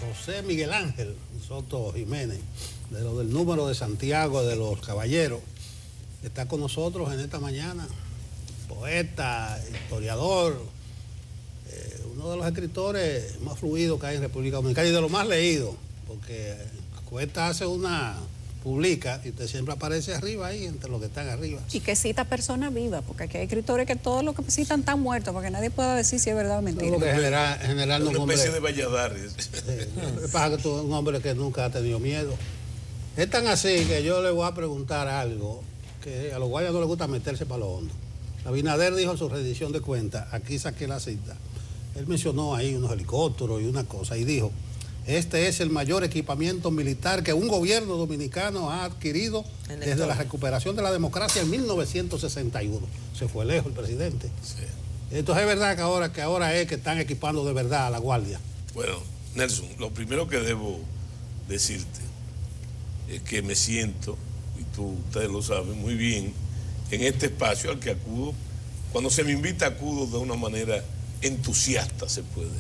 José Miguel Ángel Soto Jiménez, de lo del número de Santiago de los Caballeros, está con nosotros en esta mañana. Poeta, historiador, uno de los escritores más fluidos que hay en República Dominicana y de los más leídos, porque Cuesta publica y usted siempre aparece arriba ahí, entre los que están arriba. Y que cita personas vivas, porque aquí hay escritores que todos los que citan están muertos, porque nadie puede decir si es verdad o mentira. Lo que general no es una especie de Valladares. Lo que pasa es que tú eres un hombre que nunca ha tenido miedo. Es tan así que yo le voy a preguntar algo que a los guayas no les gusta meterse para lo hondo. Abinader dijo en su rendición de cuentas, aquí saqué la cita, él mencionó ahí unos helicópteros y una cosa, y dijo: este es el mayor equipamiento militar que un gobierno dominicano ha adquirido desde la recuperación de la democracia en 1961. Se fue lejos el presidente. Sí. Entonces es verdad que ahora es que están equipando de verdad a la Guardia. Bueno, Nelson, lo primero que debo decirte es que me siento, y ustedes lo saben muy bien, en este espacio al que acudo, cuando se me invita acudo de una manera entusiasta, se puede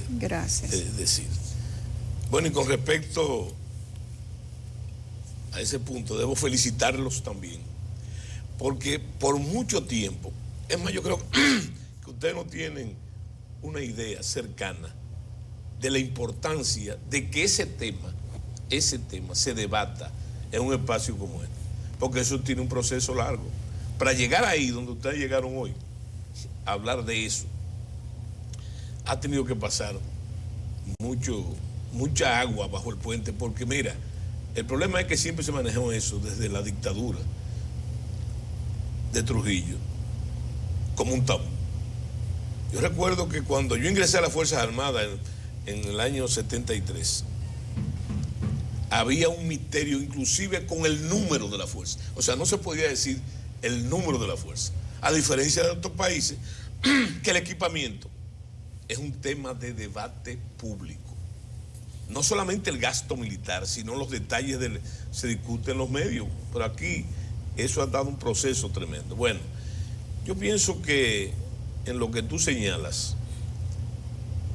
decir. Bueno, y con respecto a ese punto, debo felicitarlos también, porque por mucho tiempo, es más, yo creo que ustedes no tienen una idea cercana de la importancia de que ese tema se debata en un espacio como este, porque eso tiene un proceso largo. Para llegar ahí donde ustedes llegaron hoy, a hablar de eso, ha tenido que pasar mucha agua bajo el puente, porque mira, el problema es que siempre se manejó eso desde la dictadura de Trujillo como un tabú. Yo recuerdo que cuando yo ingresé a las Fuerzas Armadas en el año 73, había un misterio inclusive con el número de la fuerza. O sea, no se podía decir el número de la fuerza, a diferencia de otros países que el equipamiento es un tema de debate público. No solamente el gasto militar, sino los detalles se discuten en los medios. Pero aquí eso ha dado un proceso tremendo. Bueno, yo pienso que en lo que tú señalas,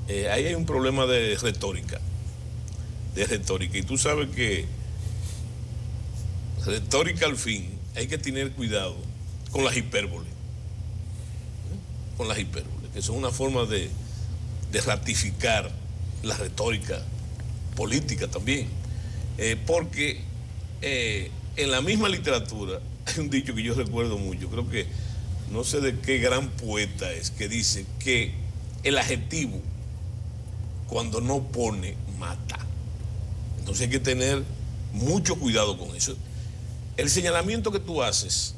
ahí hay un problema de retórica. Y tú sabes que retórica al fin, hay que tener cuidado con las hipérboles. Con las hipérboles, que son una forma de ratificar la retórica política también, porque en la misma literatura hay un dicho que yo recuerdo mucho, creo que no sé de qué gran poeta es, que dice que el adjetivo cuando no pone mata. Entonces hay que tener mucho cuidado con eso. El señalamiento que tú haces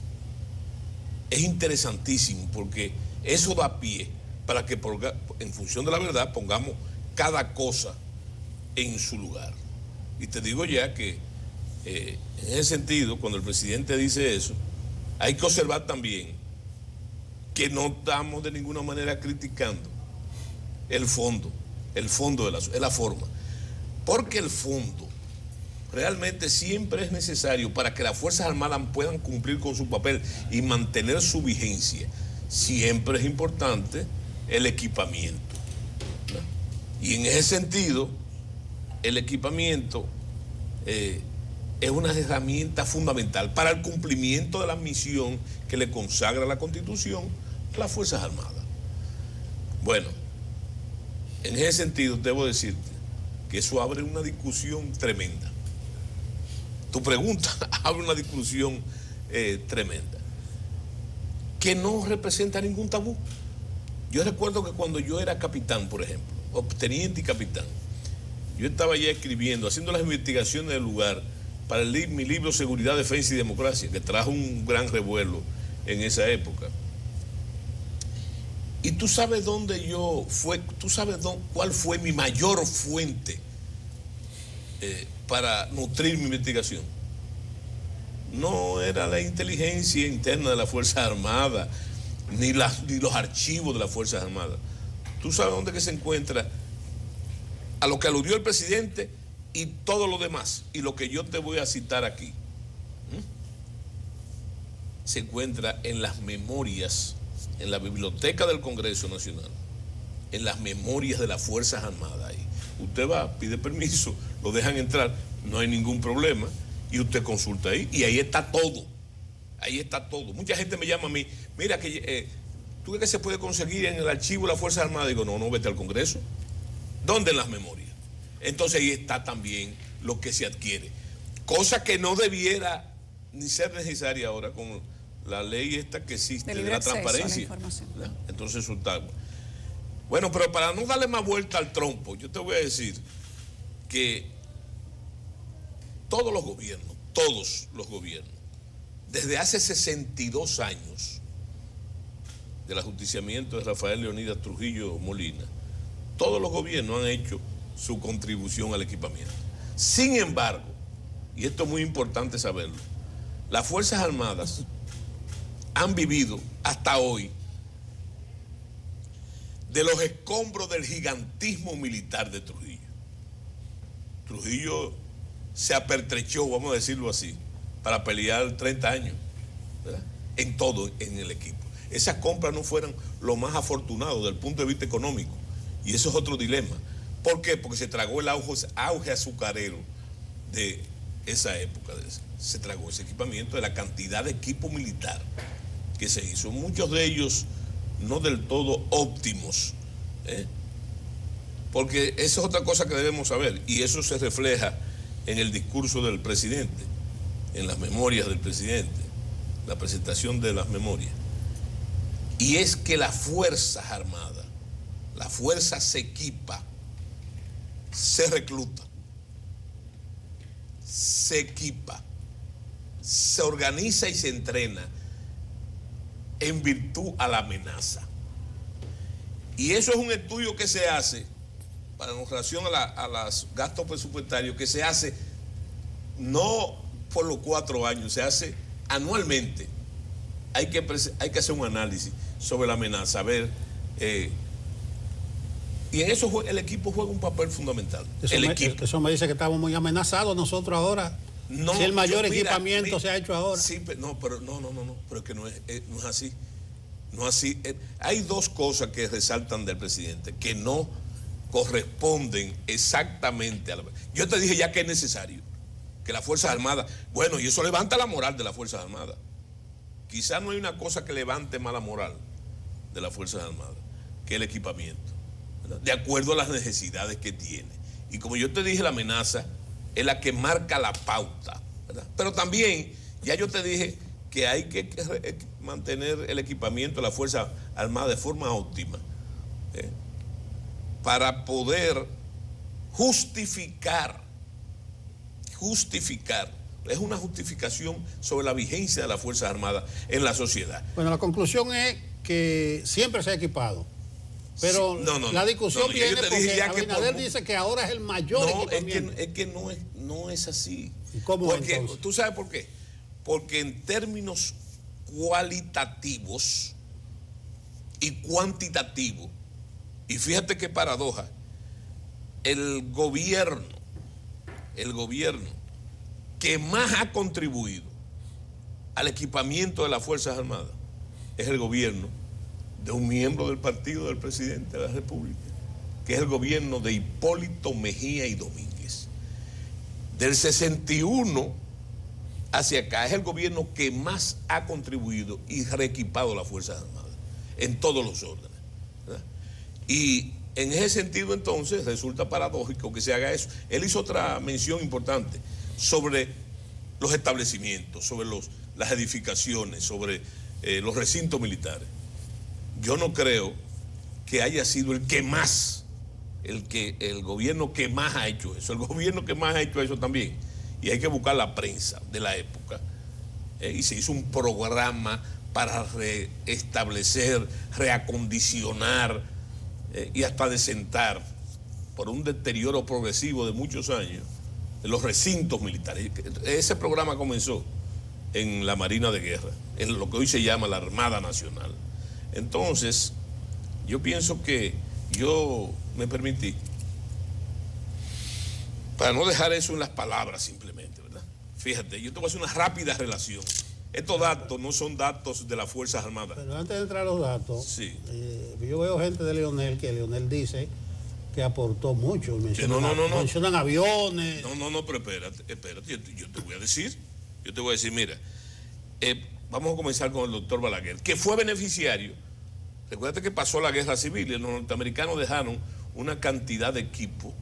es interesantísimo, porque eso da pie para que en función de la verdad pongamos cada cosa en su lugar. Y te digo ya que en ese sentido, cuando el presidente dice eso, hay que observar también que no estamos de ninguna manera criticando el fondo de la forma, porque el fondo realmente siempre es necesario para que las Fuerzas Armadas puedan cumplir con su papel y mantener su vigencia. Siempre es importante el equipamiento, ¿no? Y en ese sentido, el equipamiento es una herramienta fundamental para el cumplimiento de la misión que le consagra la Constitución a las Fuerzas Armadas. Bueno, en ese sentido debo decirte que eso abre una discusión tremenda. Tu pregunta abre una discusión tremenda, que no representa ningún tabú. Yo recuerdo que cuando yo era capitán, por ejemplo, o teniente y capitán, yo estaba ya escribiendo, haciendo las investigaciones del lugar para mi libro Seguridad, Defensa y Democracia, que trajo un gran revuelo en esa época. Y tú sabes cuál fue mi mayor fuente para nutrir mi investigación. No era la inteligencia interna de las Fuerzas Armadas, ni los archivos de las Fuerzas Armadas. Tú sabes dónde que se encuentra a lo que aludió el presidente y todo lo demás, y lo que yo te voy a citar aquí. Se encuentra en las memorias, en la biblioteca del Congreso Nacional, en las memorias de las Fuerzas Armadas ahí. Usted va, pide permiso, lo dejan entrar, no hay ningún problema, y usted consulta ahí, y ahí está todo. Ahí está todo. Mucha gente me llama a mí, mira, que ¿tú crees que se puede conseguir en el archivo de las Fuerzas Armadas? Digo, no, vete al Congreso. ¿Dónde? En las memorias. Entonces ahí está también lo que se adquiere. Cosa que no debiera ni ser necesaria ahora con la ley esta que existe de la transparencia. Entonces eso está. Bueno, pero para no darle más vuelta al trompo, yo te voy a decir que todos los gobiernos, desde hace 62 años del ajusticiamiento de Rafael Leonidas Trujillo Molina, todos los gobiernos han hecho su contribución al equipamiento. Sin embargo, y esto es muy importante saberlo, las Fuerzas Armadas han vivido hasta hoy de los escombros del gigantismo militar de Trujillo. Trujillo se apertrechó, vamos a decirlo así, para pelear 30 años, ¿verdad? En todo, en el equipo. Esas compras no fueron lo más afortunado desde el punto de vista económico, y eso es otro dilema. ¿Por qué? Porque se tragó el auge azucarero de esa época, se tragó ese equipamiento, de la cantidad de equipo militar que se hizo, muchos de ellos no del todo óptimos, porque esa es otra cosa que debemos saber, y eso se refleja en el discurso del presidente, en las memorias del presidente, la presentación de las memorias, y es que las Fuerzas Armadas, la fuerza se equipa, se recluta, se equipa, se organiza y se entrena en virtud a la amenaza. Y eso es un estudio que se hace para en relación a los gastos presupuestarios, que se hace no por los 4 años, se hace anualmente. Hay que hacer un análisis sobre la amenaza, a ver, y en eso el equipo juega un papel fundamental. Eso me dice que estamos muy amenazados nosotros ahora. No, si el mayor equipamiento se ha hecho ahora. Sí, pero pero es que no es así. No así. Hay dos cosas que resaltan del presidente que no corresponden exactamente a la. Yo te dije ya que es necesario que las Fuerzas Armadas, bueno, y eso levanta la moral de las Fuerzas Armadas. Quizás no hay una cosa que levante más la moral de las Fuerzas Armadas que el equipamiento, ¿verdad? De acuerdo a las necesidades que tiene. Y como yo te dije, la amenaza es la que marca la pauta, ¿verdad? Pero también, ya yo te dije que hay que mantener el equipamiento de la Fuerza Armada de forma óptima, para poder justificar, es una justificación sobre la vigencia de las Fuerzas Armadas en la sociedad. Bueno, la conclusión es que siempre se ha equipado. Pero la discusión viene porque Abinader dice que ahora es el mayor equipamiento. Es que no es así. ¿Y cómo porque, entonces? ¿Tú sabes por qué? Porque en términos cualitativos y cuantitativos, y fíjate qué paradoja, el gobierno que más ha contribuido al equipamiento de las Fuerzas Armadas es el gobierno de un miembro del partido del presidente de la República, que es el gobierno de Hipólito Mejía y Domínguez. Del 61 hacia acá es el gobierno que más ha contribuido y reequipado las Fuerzas Armadas en todos los órdenes, ¿verdad? Y en ese sentido entonces resulta paradójico que se haga eso. Él hizo otra mención importante sobre los establecimientos, sobre las edificaciones, sobre los recintos militares. Yo no creo que haya sido el gobierno que más ha hecho eso. El gobierno que más ha hecho eso también, y hay que buscar la prensa de la época, y se hizo un programa para reestablecer, reacondicionar y hasta desentar por un deterioro progresivo de muchos años los recintos militares. Ese programa comenzó en la Marina de Guerra, en lo que hoy se llama la Armada Nacional. Entonces, yo pienso que yo me permití, para no dejar eso en las palabras simplemente, ¿verdad? Fíjate, yo te voy a hacer una rápida relación. Estos datos no son datos de las Fuerzas Armadas. Pero antes de entrar a los datos, sí. Yo veo gente de Leonel, que Leonel dice que aportó mucho. Mencionan, no. mencionan aviones. No, pero espérate, yo te voy a decir, mira, vamos a comenzar con el doctor Balaguer, que fue beneficiario. Recuerda que pasó la guerra civil y los norteamericanos dejaron una cantidad de equipo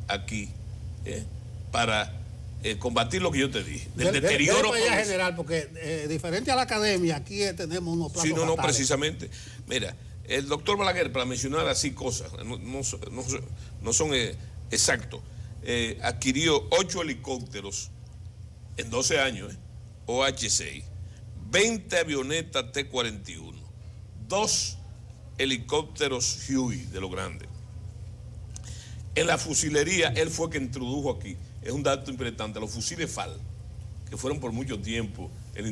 aquí para combatir lo que yo te dije, del deterioro general, porque diferente a la academia, aquí tenemos unos plazos no, fatales. precisamente. Mira, el doctor Balaguer, para mencionar así cosas, no son exactos, adquirió 8 helicópteros en 12 años, OH-6, 20 avionetas T-41, 2 helicópteros Huey de lo grande. En la fusilería, él fue que introdujo aquí, es un dato importante, los fusiles FAL, que fueron por mucho tiempo el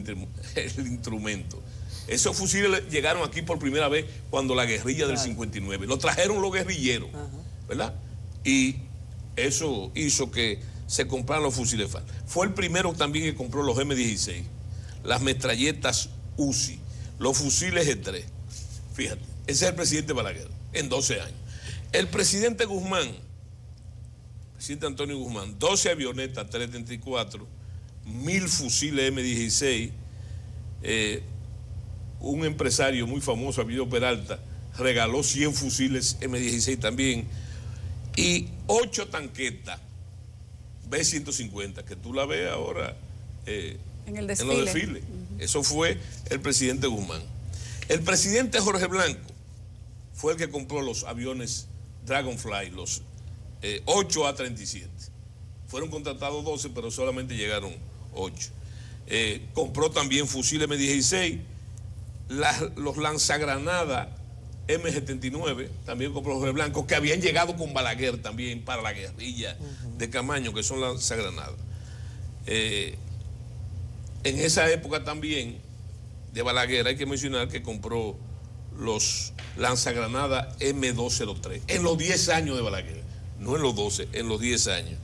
instrumento. Esos fusiles llegaron aquí por primera vez cuando la guerrilla del 59. Lo trajeron los guerrilleros, ¿verdad? Y eso hizo que se compraran los fusiles FAL. Fue el primero también que compró los M16, las metralletas Uzi, los fusiles G3. Fíjate, ese es el presidente Balaguer, en 12 años. El presidente Guzmán, presidente Antonio Guzmán, 12 avionetas 334, 1000 fusiles M16, un empresario muy famoso, Avilio Peralta, regaló 100 fusiles M16 también, y 8 tanquetas B-150, que tú la ves ahora en los desfiles. Eso fue el presidente Guzmán. El presidente Jorge Blanco fue el que compró los aviones Dragonfly, los 8 A-37. Fueron contratados 12, pero solamente llegaron 8. Compró también fusiles M16, los lanzagranadas M79, también compró Jorge Blanco, que habían llegado con Balaguer también para la guerrilla de Camaño, que son lanzagranadas. En esa época también de Balaguer hay que mencionar que compró los lanzagranadas M203, en los 10 años de Balaguer, no en los 12, en los 10 años.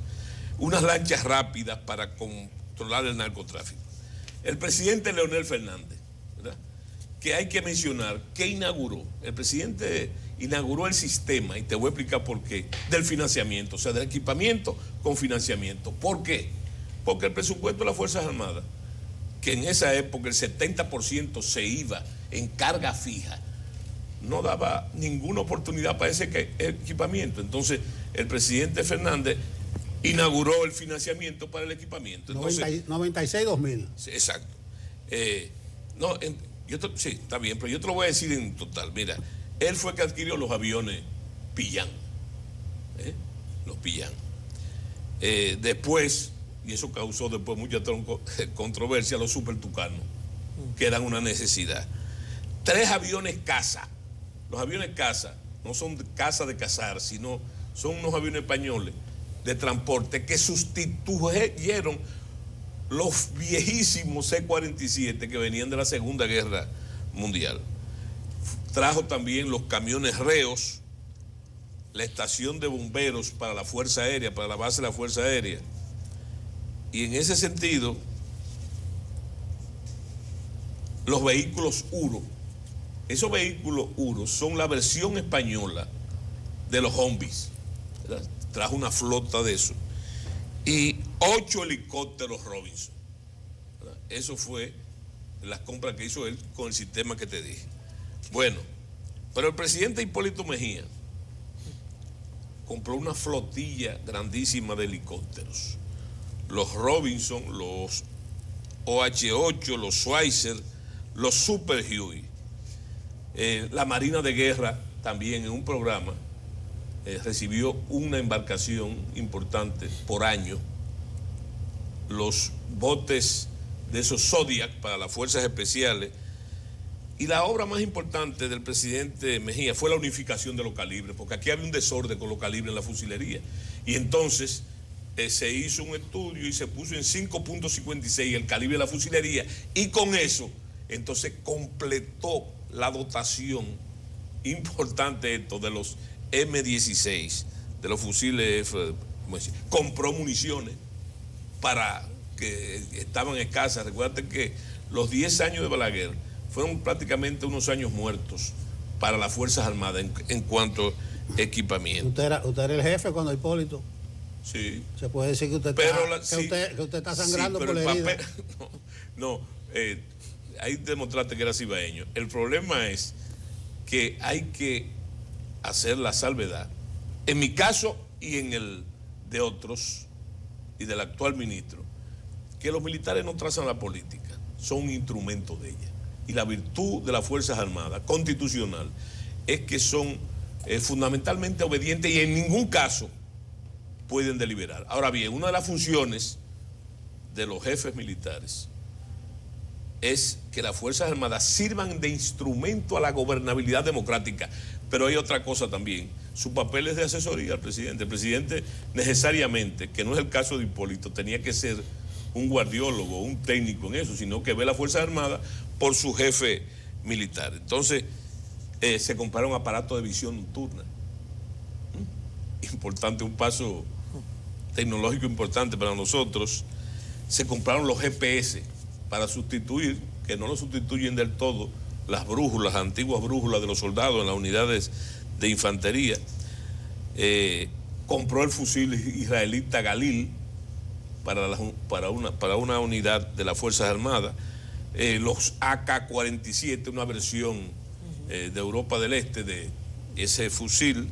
Unas lanchas rápidas para controlar el narcotráfico. El presidente Leonel Fernández, ¿verdad?, que hay que mencionar que inauguró, el presidente inauguró el sistema, y te voy a explicar por qué, del financiamiento, o sea, del equipamiento con financiamiento. ¿Por qué? Porque el presupuesto de las Fuerzas Armadas, que en esa época el 70% se iba en carga fija, no daba ninguna oportunidad para ese equipamiento. Entonces, el presidente Fernández inauguró el financiamiento para el equipamiento. Entonces, 96-2000. Sí, exacto. Sí, está bien, pero yo te lo voy a decir en total. Mira, él fue que adquirió los aviones Pillán. Los Pillán. Después, y eso causó después mucha controversia, los Super Tucanos, que eran una necesidad. 3 aviones caza. Los aviones caza no son caza de cazar, sino son unos aviones españoles de transporte que sustituyeron los viejísimos C-47 que venían de la Segunda Guerra Mundial. Trajo también los camiones reos, la estación de bomberos para la Fuerza Aérea, para la base de la Fuerza Aérea. Y en ese sentido, los vehículos URO. Esos vehículos URO son la versión española de los Humvees, ¿verdad? Trajo una flota de eso. Y 8 helicópteros Robinson, ¿verdad? Eso fue las compras que hizo él con el sistema que te dije. Bueno, pero el presidente Hipólito Mejía compró una flotilla grandísima de helicópteros. Los Robinson, los OH-8, los Schweizer, los Super Huey. La Marina de Guerra también en un programa recibió una embarcación importante por año. Los botes de esos Zodiac para las fuerzas especiales. Y la obra más importante del presidente Mejía fue la unificación de los calibres, porque aquí había un desorden con los calibres en la fusilería. Y entonces se hizo un estudio y se puso en 5.56 el calibre de la fusilería, y con eso entonces completó la dotación importante esto de los M16, de los fusiles, compró municiones para que estaban escasas. Recuerda que los 10 años de Balaguer fueron prácticamente unos años muertos para las Fuerzas Armadas en cuanto equipamiento. Usted era el jefe cuando Hipólito. Sí. Se puede decir que usted está sangrando sí, por la herida. Ahí demostraste que era cibaeño. El problema es que hay que hacer la salvedad, en mi caso y en el de otros y del actual ministro, que los militares no trazan la política, son un instrumento de ella. Y la virtud de las Fuerzas Armadas constitucional es que son fundamentalmente obedientes y en ningún caso pueden deliberar. Ahora bien, una de las funciones de los jefes militares es que las Fuerzas Armadas sirvan de instrumento a la gobernabilidad democrática. Pero hay otra cosa también, su papel es de asesoría al presidente. El presidente necesariamente, que no es el caso de Hipólito, tenía que ser un guardiólogo, un técnico en eso, sino que ve las Fuerzas Armadas por su jefe militar. Entonces, se compraron aparatos de visión nocturna. Importante, un paso tecnológico importante para nosotros. Se compraron los GPS para sustituir, que no lo sustituyen del todo, las brújulas, las antiguas brújulas de los soldados en las unidades de infantería. Compró el fusil israelita Galil para una unidad de las Fuerzas Armadas. Los AK-47, una versión de Europa del Este de ese fusil.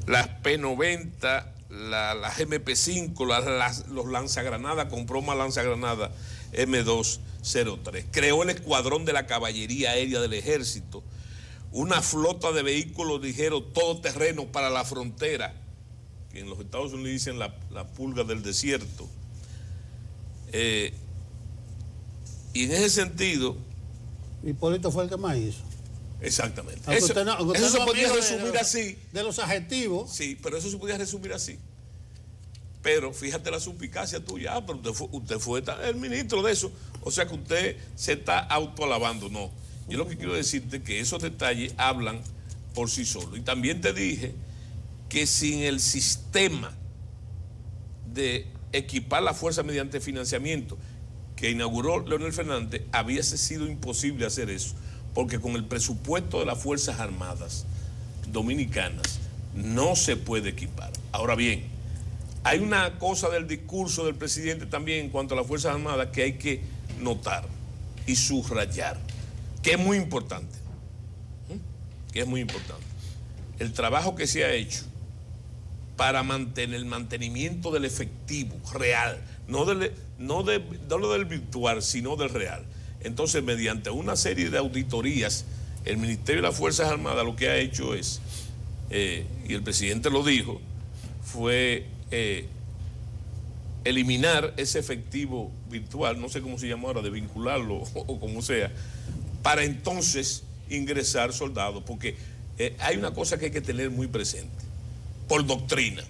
Las P-90, las MP-5, los lanzagranadas, compró más lanzagranadas M203. Creó el escuadrón de la caballería aérea del ejército, una flota de vehículos ligeros todoterrenos para la frontera, que en los Estados Unidos dicen la pulga del desierto. Y en ese sentido... Hipólito fue el que más hizo. Exactamente. Eso se podía resumir así. De los adjetivos. Sí, pero eso se podía resumir así. Pero fíjate la suspicacia tuya, pero usted fue el ministro de eso, o sea que usted se está autoalabando. No, yo lo que quiero decirte es que esos detalles hablan por sí solos. Y también te dije que sin el sistema de equipar la fuerza mediante financiamiento que inauguró Leonel Fernández, había sido imposible hacer eso, porque con el presupuesto de las Fuerzas Armadas Dominicanas no se puede equipar. Ahora bien, hay una cosa del discurso del presidente también en cuanto a las Fuerzas Armadas que hay que notar y subrayar, que es muy importante. El trabajo que se ha hecho para mantener el mantenimiento del efectivo real, no lo del virtual, sino del real. Entonces, mediante una serie de auditorías, el Ministerio de las Fuerzas Armadas lo que ha hecho es, y el presidente lo dijo, fue eliminar ese efectivo virtual, no sé cómo se llama ahora, de vincularlo o como sea, para entonces ingresar soldados, porque hay una cosa que hay que tener muy presente, por doctrina.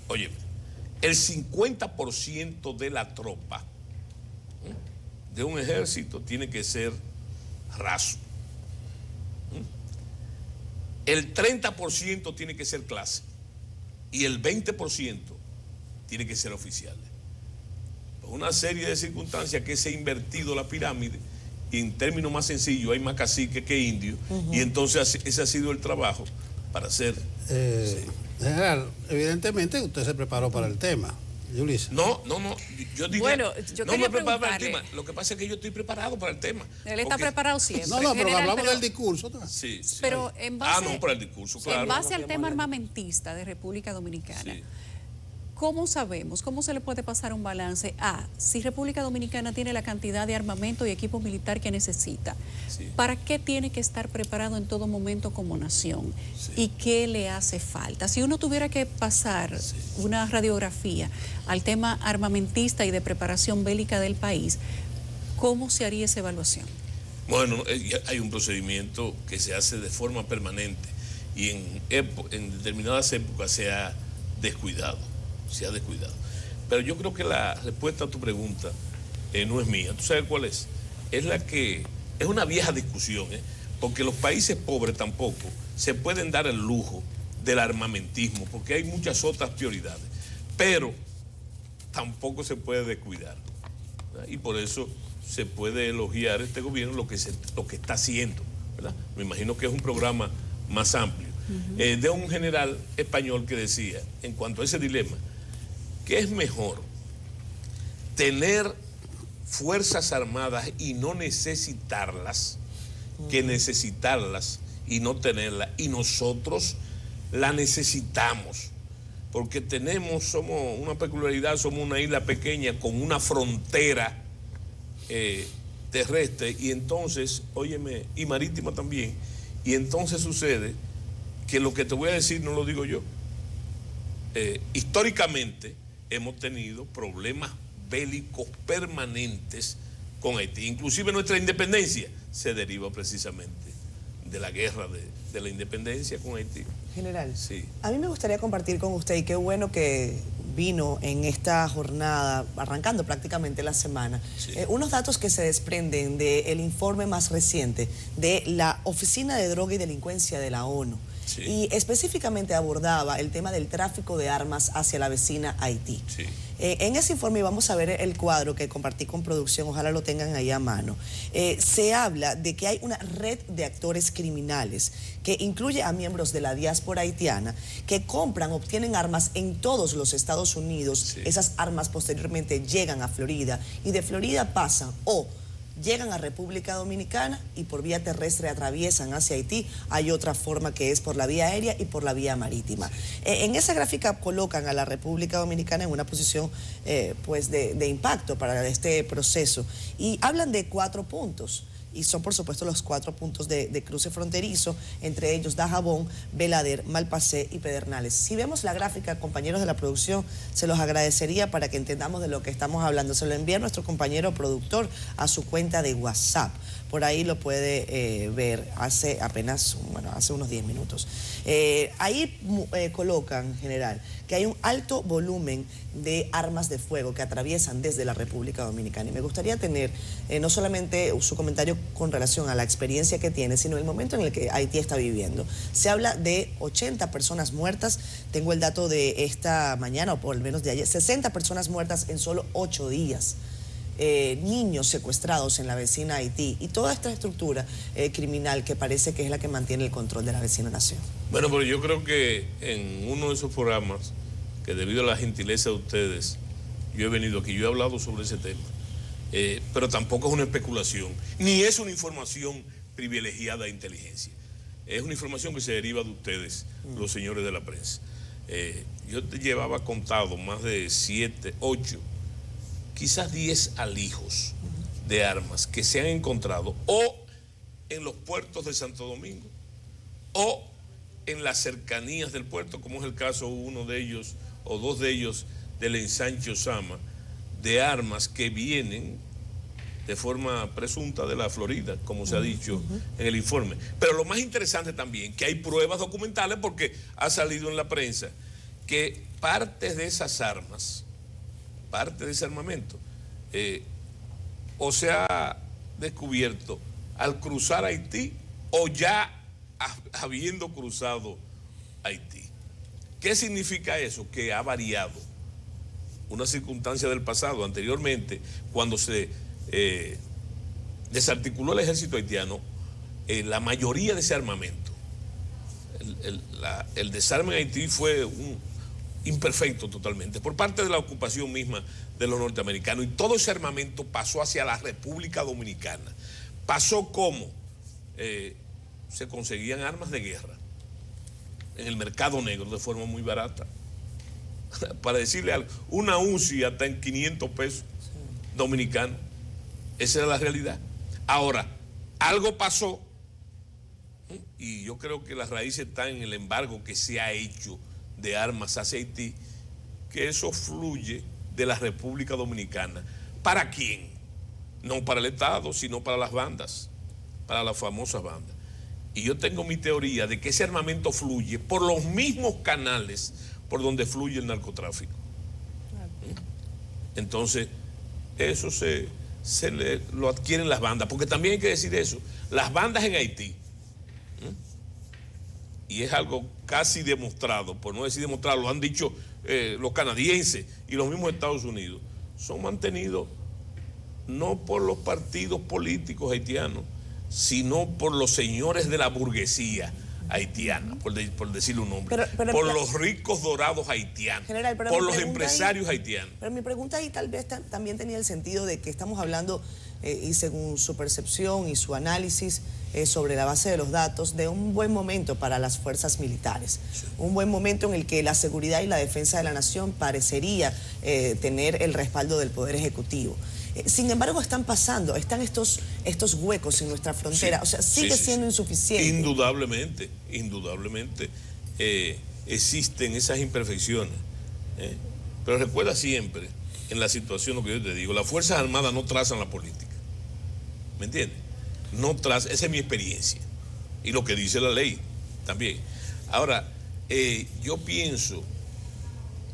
Oye, el 50% de la tropa de un ejército tiene que ser raso. El 30% tiene que ser clase y el 20% tiene que ser oficiales. Por una serie de circunstancias que se ha invertido la pirámide y en términos más sencillos hay más caciques que indios, y entonces ese ha sido el trabajo para hacer. General, evidentemente usted se preparó para el tema. Ulises. No, yo diría, bueno, yo no quería me preparo para el preguntarle. tema. Lo que pasa es que yo estoy preparado para el tema. Él está preparado siempre. No, pero General, hablamos del discurso. Sí. Pero en base, no, para el discurso, claro. en base al tema armamentista de República Dominicana, Sí. ¿cómo sabemos, cómo se le puede pasar un balance a si República Dominicana tiene la cantidad de armamento y equipo militar que necesita? Sí. ¿Para qué tiene que estar preparado en todo momento como nación? Sí. ¿Y qué le hace falta? Si uno tuviera que pasar una radiografía al tema armamentista y de preparación bélica del país, ¿cómo se haría esa evaluación? Bueno, hay un procedimiento que se hace de forma permanente y en determinadas épocas se ha descuidado. Pero yo creo que la respuesta a tu pregunta no es mía. ¿Tú sabes cuál es? Es la que es una vieja discusión, porque los países pobres tampoco se pueden dar el lujo del armamentismo, porque hay muchas otras prioridades, pero tampoco se puede descuidar, ¿verdad? Y por eso se puede elogiar este gobierno lo que está haciendo, ¿verdad? Me imagino que es un programa más amplio. de un general español que decía, en cuanto a ese dilema, que es mejor tener fuerzas armadas y no necesitarlas, que necesitarlas y no tenerlas, y nosotros la necesitamos, porque somos una peculiaridad, somos una isla pequeña con una frontera terrestre, y entonces, óyeme, y marítima también, y entonces sucede que lo que te voy a decir no lo digo yo. Históricamente hemos tenido problemas bélicos permanentes con Haití, inclusive nuestra independencia se deriva precisamente de la guerra de la independencia con Haití. General, sí. A mí me gustaría compartir con usted, y qué bueno que vino en esta jornada, arrancando prácticamente la semana, sí, unos datos que se desprenden del informe más reciente de la Oficina de Droga y Delincuencia de la ONU. Sí. Y específicamente abordaba el tema del tráfico de armas hacia la vecina Haití. Sí. En ese informe, vamos a ver el cuadro que compartí con producción, ojalá lo tengan ahí a mano. Se habla de que hay una red de actores criminales que incluye a miembros de la diáspora haitiana que compran, obtienen armas en todos los Estados Unidos. Sí. Esas armas posteriormente llegan a Florida y de Florida pasan o llegan a República Dominicana y por vía terrestre atraviesan hacia Haití. Hay otra forma que es por la vía aérea y por la vía marítima. En esa gráfica colocan a la República Dominicana en una posición pues de impacto para este proceso y hablan de 4 puntos. Y son, por supuesto, los 4 puntos de cruce fronterizo, entre ellos Dajabón, Belader, Malpasé y Pedernales. Si vemos la gráfica, compañeros de la producción, se los agradecería para que entendamos de lo que estamos hablando. Se lo envía nuestro compañero productor a su cuenta de WhatsApp. Por ahí lo puede ver hace unos 10 minutos. Ahí colocan, general, que hay un alto volumen de armas de fuego que atraviesan desde la República Dominicana. Y me gustaría tener no solamente su comentario con relación a la experiencia que tiene, sino el momento en el que Haití está viviendo. Se habla de 80 personas muertas, tengo el dato de esta mañana, o por lo menos de ayer, 60 personas muertas en solo 8 días. Niños secuestrados en la vecina Haití y toda esta estructura criminal que parece que es la que mantiene el control de la vecina nación. Bueno, pero yo creo que en uno de esos programas, que debido a la gentileza de ustedes, yo he venido aquí, yo he hablado sobre ese tema, pero tampoco es una especulación, ni es una información privilegiada de inteligencia. Es una información que se deriva de ustedes, los señores de la prensa. Yo te llevaba contado más de 7, 8, quizás 10 alijos de armas que se han encontrado o en los puertos de Santo Domingo o en las cercanías del puerto, como es el caso uno de ellos o 2 de ellos del ensanche Osama, de armas que vienen de forma presunta de la Florida, como se ha dicho en el informe. Pero lo más interesante también, que hay pruebas documentales, porque ha salido en la prensa, que partes de esas armas, parte de ese armamento, o se ha descubierto al cruzar Haití o ya habiendo cruzado Haití. ¿Qué significa eso? Que ha variado una circunstancia del pasado. Anteriormente, cuando se desarticuló el ejército haitiano, la mayoría de ese armamento, el desarme en Haití fue imperfecto totalmente, por parte de la ocupación misma de los norteamericanos, y todo ese armamento pasó hacia la República Dominicana. Pasó como se conseguían armas de guerra en el mercado negro de forma muy barata. Para decirle algo, una UCI hasta en 500 pesos dominicanos. Esa era la realidad. Ahora, algo pasó, y yo creo que las raíces están en el embargo que se ha hecho de armas hacia Haití, que eso fluye de la República Dominicana. ¿Para quién? No para el Estado, sino para las bandas, para las famosas bandas. Y yo tengo mi teoría de que ese armamento fluye por los mismos canales por donde fluye el narcotráfico. Entonces, eso lo adquieren las bandas, porque también hay que decir eso, las bandas en Haití, y es algo casi demostrado, por no decir demostrado, lo han dicho los canadienses y los mismos Estados Unidos, son mantenidos no por los partidos políticos haitianos, sino por los señores de la burguesía, haitiana, por decirle un nombre, Pero, por los ricos dorados haitianos, General, por los empresarios haitianos. Pero mi pregunta ahí tal vez también tenía el sentido de que estamos hablando, y según su percepción y su análisis sobre la base de los datos, de un buen momento para las fuerzas militares. Sí. Un buen momento en el que la seguridad y la defensa de la nación parecería tener el respaldo del Poder Ejecutivo. Sin embargo, están estos huecos en nuestra frontera, sí, o sea, sigue siendo insuficiente. Indudablemente, existen esas imperfecciones. Pero recuerda siempre, en la situación, lo que yo te digo, las Fuerzas Armadas no trazan la política. ¿Me entiendes? No trazan, esa es mi experiencia. Y lo que dice la ley también. Ahora, yo pienso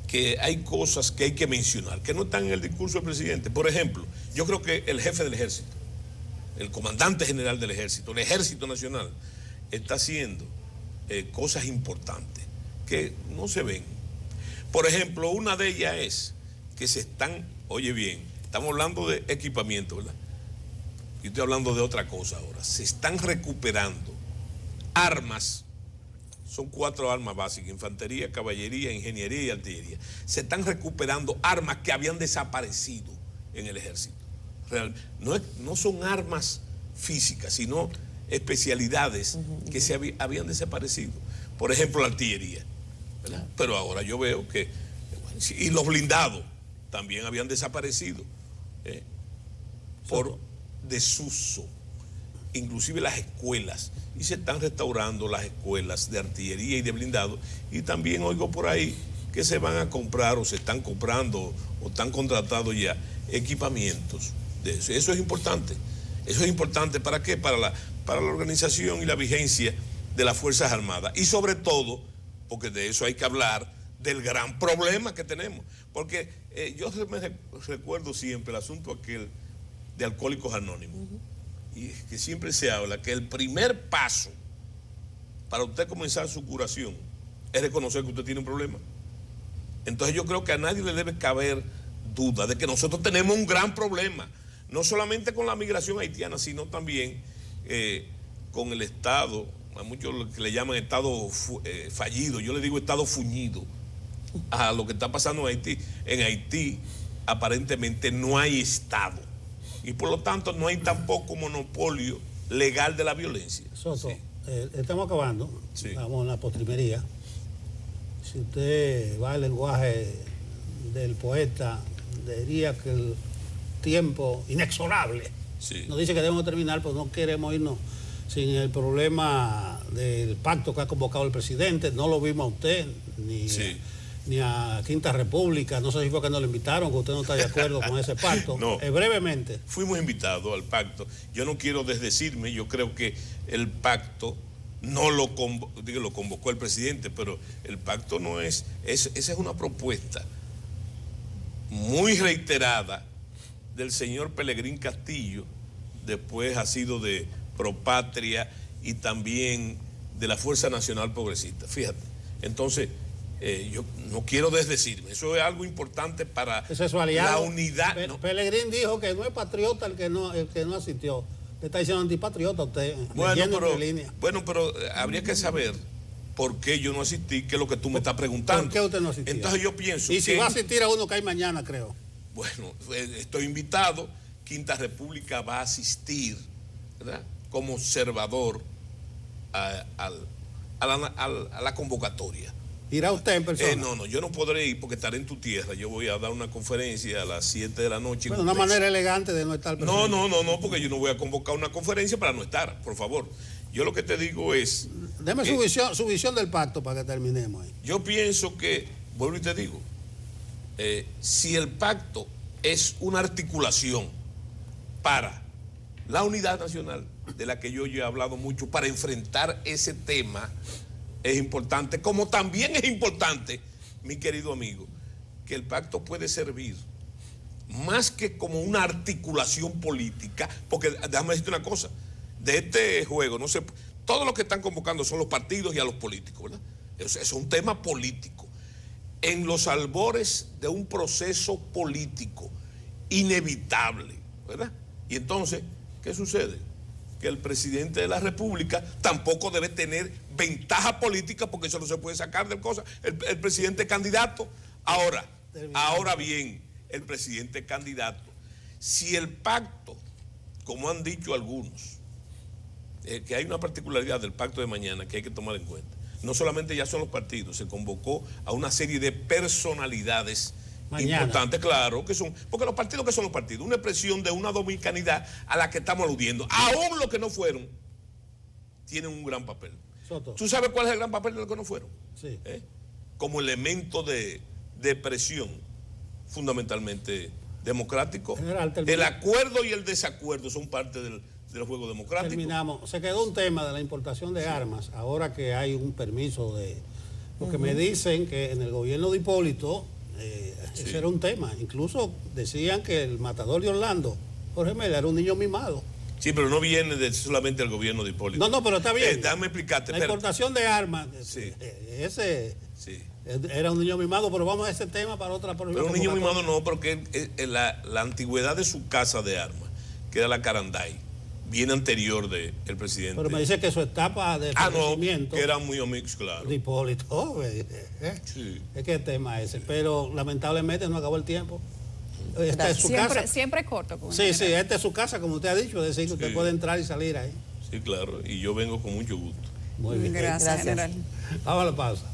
que hay cosas que hay que mencionar, que no están en el discurso del presidente. Por ejemplo, yo creo que el jefe del ejército, el comandante general del ejército, el ejército nacional, está haciendo cosas importantes que no se ven. Por ejemplo, una de ellas es que se están, oye bien, estamos hablando de equipamiento, ¿verdad? Yo estoy hablando de otra cosa ahora. Se están recuperando armas. Son 4 armas básicas: infantería, caballería, ingeniería y artillería. Se están recuperando armas que habían desaparecido en el ejército. No son armas físicas, sino especialidades que habían desaparecido. Por ejemplo, la artillería, ¿verdad? Pero ahora yo veo que... Y los blindados también habían desaparecido por desuso. Inclusive las escuelas, y se están restaurando las escuelas de artillería y de blindado, y también oigo por ahí que se van a comprar o se están comprando o están contratados ya equipamientos de eso. Eso es importante. Eso es importante, ¿para qué? Para la organización y la vigencia de las Fuerzas Armadas, y sobre todo, porque de eso hay que hablar, del gran problema que tenemos, porque yo me recuerdo siempre el asunto aquel de Alcohólicos Anónimos. Y que siempre se habla que el primer paso para usted comenzar su curación es reconocer que usted tiene un problema. Entonces yo creo que a nadie le debe caber duda de que nosotros tenemos un gran problema, no solamente con la migración haitiana, sino también con el Estado, a muchos que le llaman Estado fallido, yo le digo Estado fuñido, a lo que está pasando en Haití. En Haití aparentemente no hay Estado, y por lo tanto no hay tampoco monopolio legal de la violencia. Soto, sí. Estamos acabando, sí. Vamos en la postrimería. Si usted va al lenguaje del poeta, diría que el tiempo inexorable sí. nos dice que debemos terminar, pues no queremos irnos sin el problema del pacto que ha convocado el presidente. No lo vimos a usted, ni a Quinta República, no sé si fue que no lo invitaron, que usted no está de acuerdo con ese pacto. No, brevemente. Fuimos invitados al pacto. Yo no quiero desdecirme, yo creo que el pacto no lo convocó el presidente, pero el pacto no esa es una propuesta muy reiterada del señor Pelegrín Castillo, después ha sido de Propatria y también de la Fuerza Nacional Progresista. Fíjate, entonces... yo no quiero desdecirme, eso es algo importante para la unidad. Pelegrín dijo que no es patriota el que no asistió. Le está diciendo antipatriota a usted. Bueno, pero habría que saber por qué yo no asistí, que es lo que tú me estás preguntando. ¿Por qué usted no asistió? Entonces yo pienso y si va a asistir a uno que hay mañana, creo. Bueno, estoy invitado, Quinta República va a asistir, ¿verdad?, como observador a la convocatoria. ¿Irá usted en persona? No, yo no podré ir porque estaré en tu tierra. Yo voy a dar una conferencia a las 7 de la noche. Bueno, una manera elegante de no estar presente. No, porque yo no voy a convocar una conferencia para no estar, por favor. Yo lo que te digo es... Deme su visión del pacto para que terminemos ahí. Yo pienso que, vuelvo y te digo, si el pacto es una articulación para la unidad nacional, de la que yo he hablado mucho, para enfrentar ese tema... es importante, como también es importante, mi querido amigo, que el pacto puede servir más que como una articulación política, porque déjame decirte una cosa, de este juego, no sé, todos los que están convocando son los partidos y a los políticos, ¿verdad? Eso es un tema político. En los albores de un proceso político inevitable, ¿verdad? Y entonces, ¿qué sucede? que el presidente de la República tampoco debe tener ventaja política, porque eso no se puede sacar de cosas. El presidente candidato. Ahora bien, el presidente candidato, si el pacto, como han dicho algunos, que hay una particularidad del pacto de mañana que hay que tomar en cuenta. No solamente ya son los partidos, se convocó a una serie de personalidades importantes, claro, que son, porque los partidos, ¿qué son los partidos? Una expresión de una dominicanidad a la que estamos aludiendo. Aún los que no fueron, tienen un gran papel. Soto. ¿Tú sabes cuál es el gran papel de los que no fueron? Sí. Como elemento de presión, fundamentalmente democrático. General, el acuerdo y el desacuerdo son parte del juego democrático. Terminamos. Se quedó un tema de la importación de armas, ahora que hay un permiso de... Porque me dicen que en el gobierno de Hipólito, ese era un tema. Incluso decían que el matador de Orlando, Jorge Mela, era un niño mimado. Sí, pero no viene solamente del gobierno de Hipólito. No, pero está bien. Déjame explicarte. La importación de armas, ese era un niño mimado, pero vamos a ese tema para otra próxima. Pero un niño mimado no, porque la antigüedad de su casa de armas, que era la Caranday, viene anterior del presidente. Pero me dice que su etapa de crecimiento... que era muy omix, claro. De Hipólito, Sí. Es que el tema ese, pero lamentablemente no acabó el tiempo. Esta es su casa. Siempre corto. Con Sí, esta es su casa, como usted ha dicho, es decir, que usted puede entrar y salir ahí. Sí, claro, y yo vengo con mucho gusto. Muy bien. Gracias, general. Vamos a la pausa.